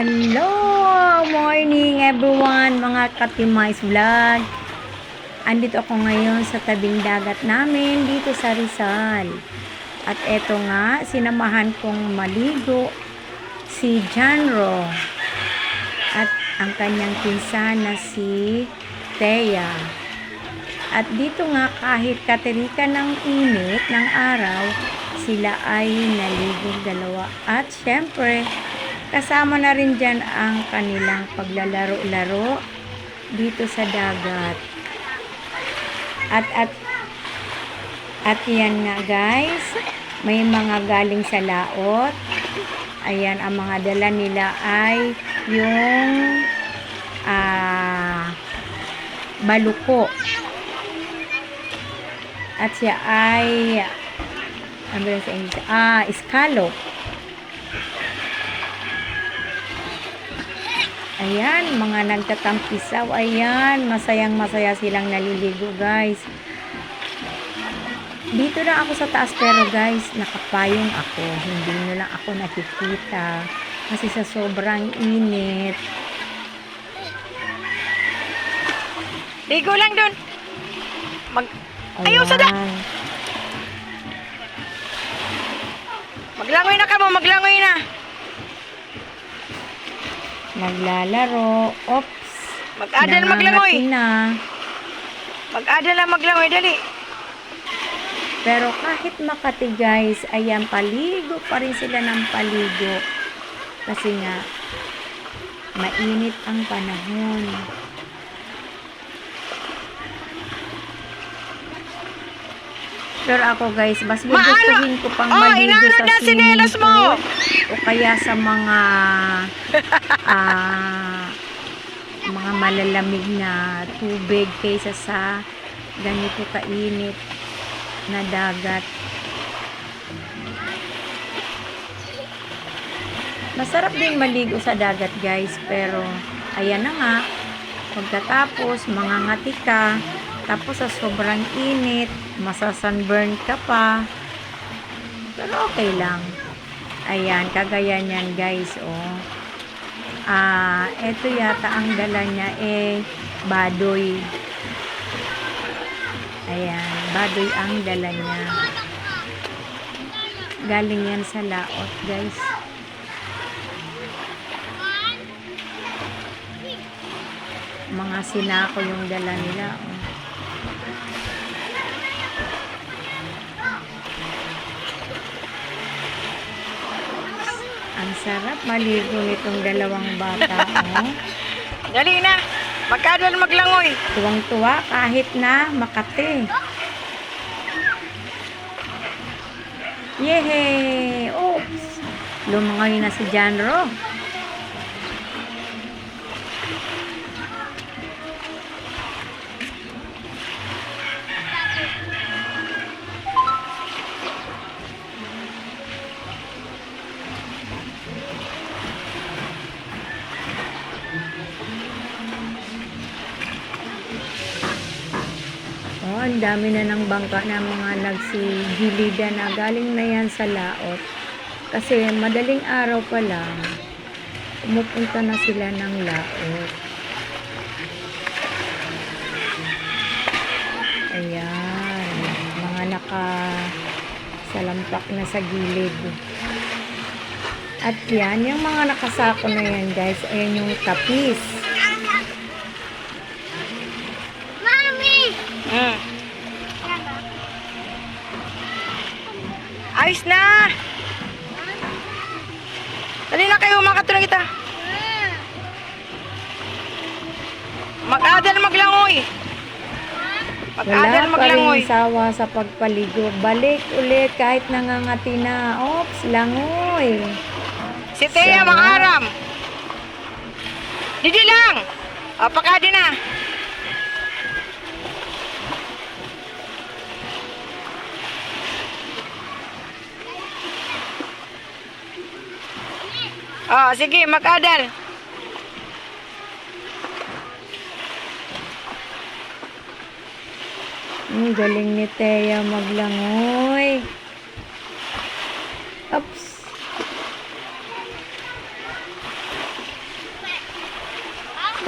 Hello! Morning everyone, mga Katimays Vlog. Andito ako ngayon sa tabing dagat namin dito sa Rizal. At eto nga, sinamahan kong maligo si Janro at ang kanyang pinsan na si Thea. At dito nga, kahit katirika ng init ng araw, sila ay naligo dalawa. At syempre, kasama na rin dyan ang kanilang paglalaro-laro dito sa dagat. At yan nga guys, may mga galing sa laot. Ayan, ang mga dala nila ay yung baluko. At siya ay ano ba yun sa English? Scallop. Ayan, mga nagtatampisaw. Ayan, masayang-masaya silang naliligo, guys. Dito na ako sa taas, pero guys, nakapayong ako. Hindi nyo lang ako nakikita. Kasi sa sobrang init. Ligo lang dun. Ayaw sada. Maglangoy na ka mo, maglangoy na. Naglalaro. Oops. Mag-adal maglangoy. Na. Mag-adal na maglangoy, dali. Pero kahit Makati guys, ayan, paligo pa rin sila ng paligo. Kasi nga, mainit ang panahon. Pero ako guys, mas gustuhin ko pang maligo sa swimming pool o kaya sa mga mga malalamig na tubig kaysa sa ganito kainit na dagat. Masarap din maligo sa dagat guys, pero ayan na nga, pagkatapos mangangati ka, tapos sa sobrang init, masasunburn ka pa. Pero okay lang. Ayan, kagaya niyan guys, oh. Ito yata ang dala niya badoy. Ayan, badoy ang dala niya. Galing yan sa laot, guys. Mga sinako yung dala nila, oh. Ang sarap maligo nitong dalawang bata, oh. Dali na. Magkadal maglangoy. Tuwang-tuwa kahit na Makati. Yehey! Oops! Lumangoy na si Janro. Oh, ang dami na ng bangka na mga nagsigilida na galing na yan sa laot. Kasi madaling araw pa lang, pumupunta na sila ng laot. Ayan, mga nakasalampak na sa gilid. At yan, yung mga nakasako na yan guys, ayan yung tapis. Ayos na. Dali na kayo, makatulong kita. Mag-adal maglangoy. Wala pa rin sawa sa pagpaligo. Balik ulit kahit nangangati na. Oops, langoy. Si Thea makaram. Didi lang. Pakadi na. Sige, mag-adal. Galing ni Thea maglangoy. Oops.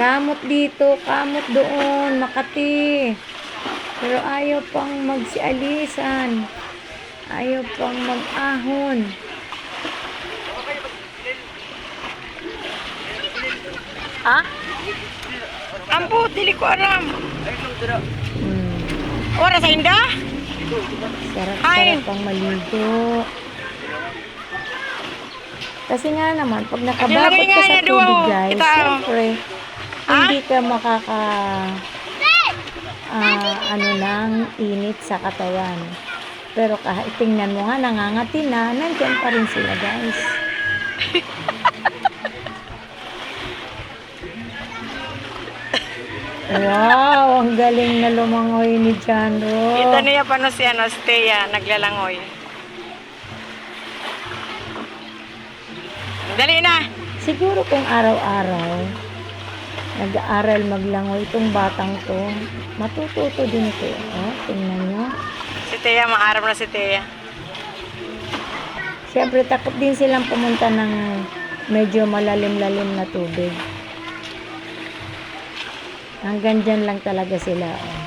Kamot dito, kamot doon, Makati. Pero ayaw pang magsialisan. Ayaw pang mag-ahon. Ha? Ambo, dili ko aram. Ora sa inda? Sarap-sarap pang maligo. Kasi nga naman, pag nakababot ka sa tubig, guys, siyempre, hindi ka ano lang, init sa katawan. Pero kahit tingnan mo nga, nangangati na, nandyan pa rin sila, guys. Wow, ang galing na lumangoy ni Janro. Kita niya pa no si Thea, naglalangoy. Dali na. Siguro kung araw-araw, nag-aaral maglangoy itong batang to, matututo din ito. Oh, tingnan nyo. Si Thea, maaram na si Thea. Siyempre, takot din silang pumunta ng medyo malalim-lalim na tubig. Hanggang dyan lang talaga sila. Oh.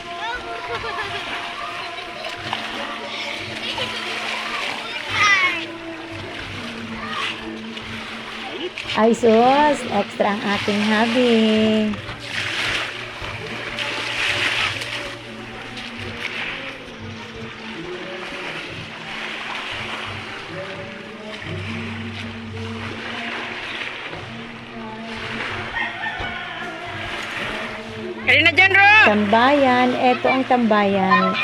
Ay sus, extra ang aking hubby. Dali na dyan, Ro. Tambayan, eto ang tambayan.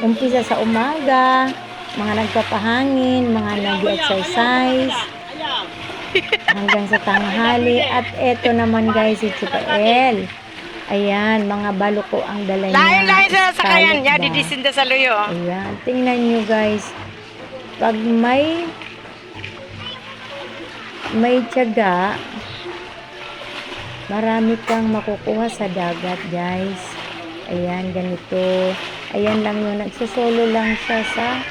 Umpisa sa umaga, mga nagpapahangin, mga nag-exercise, hanggang sa tanghali. At eto naman guys, si Chupael. Ayan, mga baluko ang dala niya. Lain-lain sa sakayan. Scarlet Ya, ba? didisinda sa luyo. Ayan, tingnan nyo guys. Pag may tiyaga, marami kang makukuha sa dagat guys. Ayan, ganito. Ayan lang yun. Nagsusolo lang siya sa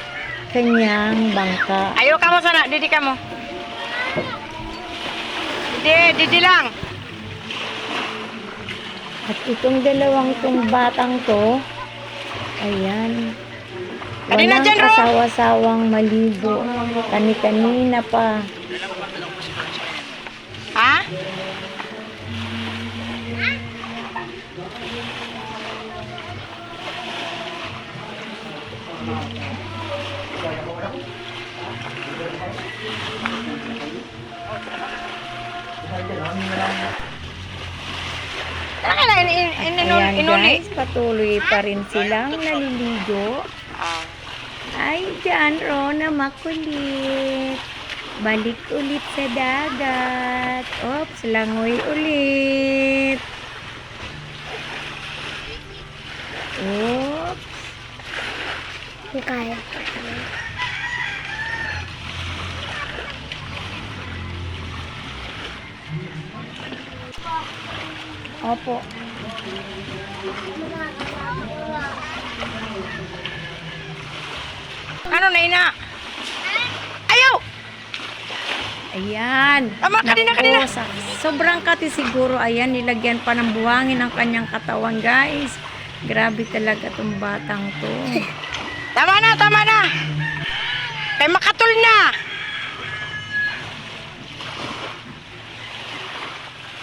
kanyang bangka. Ayaw ka mo sana. Didi ka mo. Didi lang. At itong dalawang itong batang to, ayan, Kanina walang dyan, Ro. kasawa-sawang maligo. Kani-kanina pa. Ha? Ano na Ayan inuli? guys, patuloy pa rin silang naliligo. Ah. Ay, dyan, Rona, makulit. Balik ulit sa dagat. Oops, langoy ulit. Oops. Kaya. Opo. Ano na ina? Ayaw! Ayan. Tama, kanina. Sobrang kati siguro. Ayan, nilagyan pa ng buhangin ang kanyang katawan, guys. Grabe talaga tong batang to. Tama na. Kay makatul na.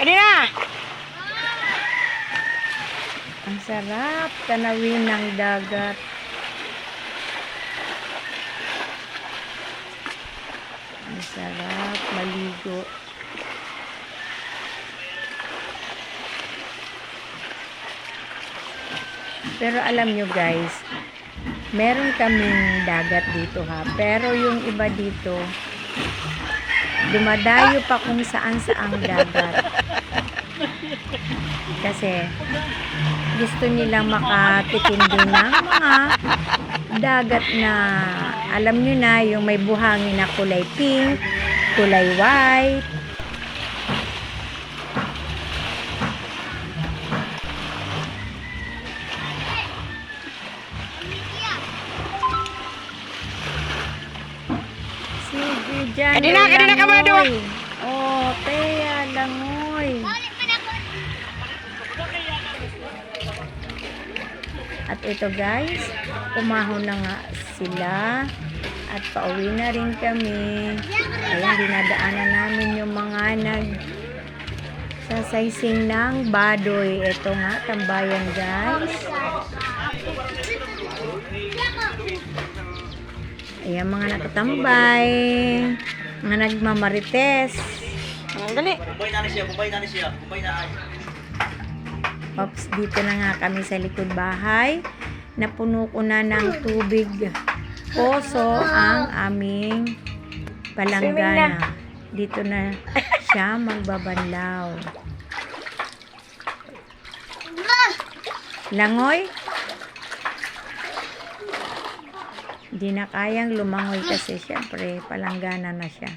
Kanina. Ang sarap tanawin ng dagat. Ang sarap maligo. Pero alam nyo guys, meron kaming dagat dito ha. Pero yung iba dito, dumadayo pa kung saan saang dagat. Kasi gusto nilang makatikim din ng mga dagat na alam nyo na, yung may buhangin na kulay pink, kulay white. Sige dyan. Kadina ka, Mado. Oh, Thea, langoy. At ito guys, umahon na nga sila. At pauwi na rin kami. Ayan, dinadaanan namin yung mga sasaysing ng badoy. Ito nga, tambayan guys. Ayan, mga nakatambay. Mga nagmamarites. Dali. Kumbay na siya. Ops, dito na nga kami sa likod bahay. Napuno ko na ng tubig. Poso ang aming palanggana. Dito na siya magbabanlaw. Langoy? Hindi na kayang lumangoy kasi syempre palanggana na siya.